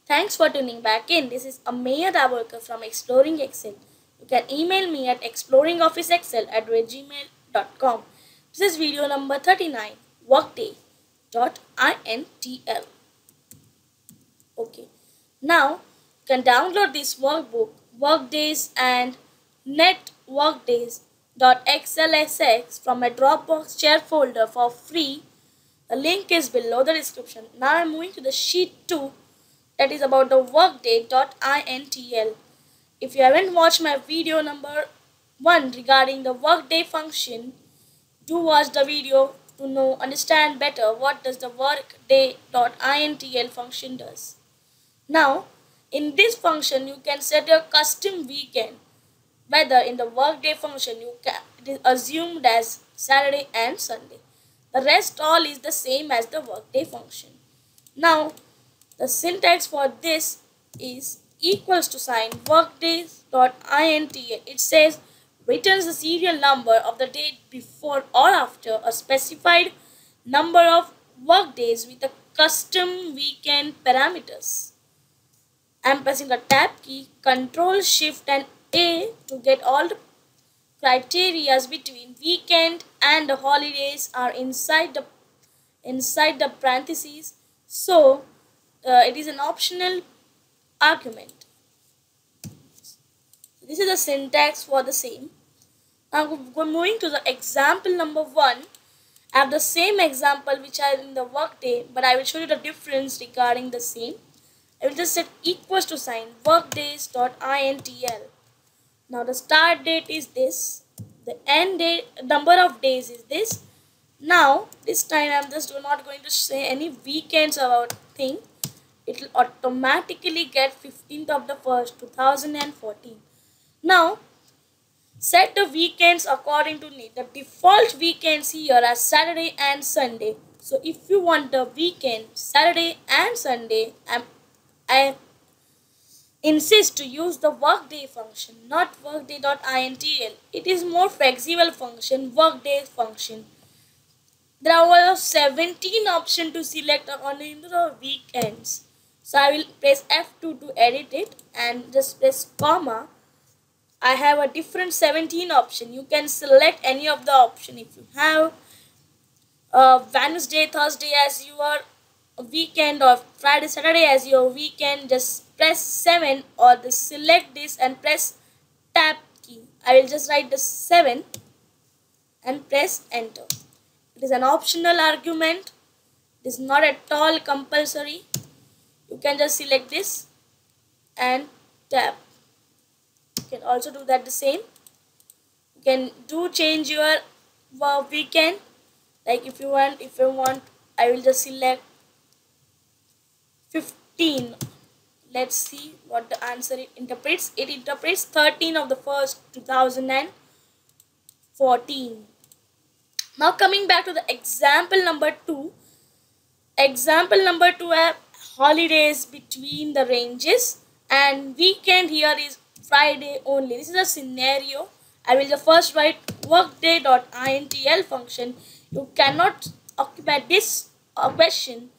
Thanks for tuning back in. This is Ameya Davarkar from Exploring Excel. You can email me at exploringofficeexcel@gmail.com. This is video number 39, workday.intl. Okay. Now, you can download this workbook, Workdays and networkdays.xlsx from a Dropbox share folder for free. The link is below the description. Now I'm moving to the sheet 2, that is about the workday.intl. If you haven't watched my video number 1 regarding the workday function, do watch the video to understand better what does the workday.intl function does. Now, in this function, you can set your custom weekend. Whether in the workday function, it is assumed as Saturday and Sunday. The rest all is the same as the workday function. Now, the syntax for this is equals to sign workdays.intl. It says returns the serial number of the date before or after a specified number of workdays with a custom weekend parameters. I am pressing the tab key, Control Shift and A to get all the criteria between weekend and the holidays are inside the parentheses. So it is an optional argument. This is the syntax for the same. Now we're moving to the example number 1. I have the same example which are in the workday, but I will show you the difference regarding the same. I will just set equals to sign workdays.intl. Now the start date is this, the end date, number of days is this. Now this time I'm just not going to say any weekends about thing. It will automatically get 15th of the 1st 2014. Now set the weekends according to need. The default weekends here are Saturday and Sunday. So if you want the weekend Saturday and Sunday, I insist to use the workday function, not workday.intl. It is more flexible function, workday function. There are 17 options to select according to the weekends. So I will press F2 to edit it and just press comma. I have a different 17 option. You can select any of the option. If you have Wednesday, Thursday as your weekend or Friday, Saturday as your weekend, just press 7 or select this and press tab key. I will just write the 7 and press enter. It is an optional argument. It is not at all compulsory. You can just select this and tab. You can also do that the same. You can change your weekend. Like if you want, I will just select 15. Let's see what the answer it interprets. It interprets 13 of the 1st 2014. Now coming back to the example number 2. Example number 2 have holidays between the ranges and weekend here is Friday only. This is a scenario. I will first write workday.intl function. You cannot occupy this question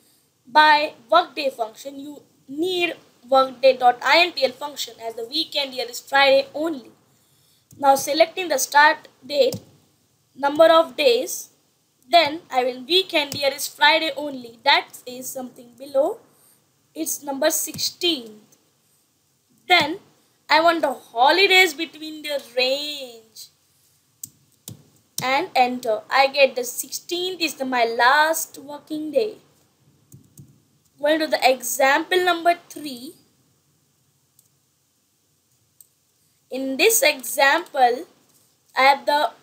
by workday function. You need workday.intl function as the weekend here is Friday only. Now selecting the start date, number of days, then I will weekend here is Friday only. That is something below. It's number 16. Then I want the holidays between the range and enter. I get the 16th is my last working day. Going to the example number 3. In this example, I have the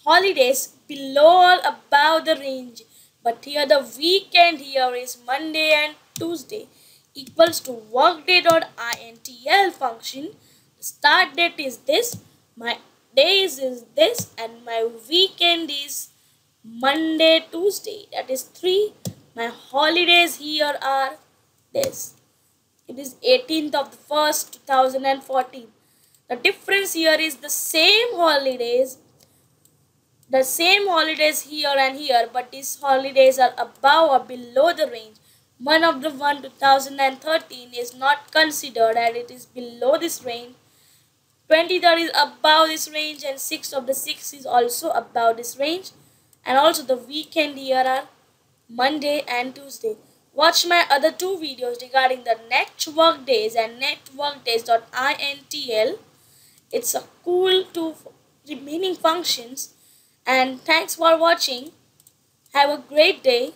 holidays below or above the range, but here the weekend here is Monday and Tuesday equals to workday.intl function. The start date is this, my days is this, and my weekend is Monday, Tuesday, that is 3. My holidays here are this. It is 18th of the 1st 2014. The difference here is the same holidays here and here, but these holidays are above or below the range. Month of the 1 2013 is not considered and it is below this range. 23rd is above this range and 6th of the 6th is also above this range. And also the weekend here are Monday and Tuesday. Watch my other two videos regarding the network days and networkdays.intl. It's a cool two remaining functions. And thanks for watching. Have a great day.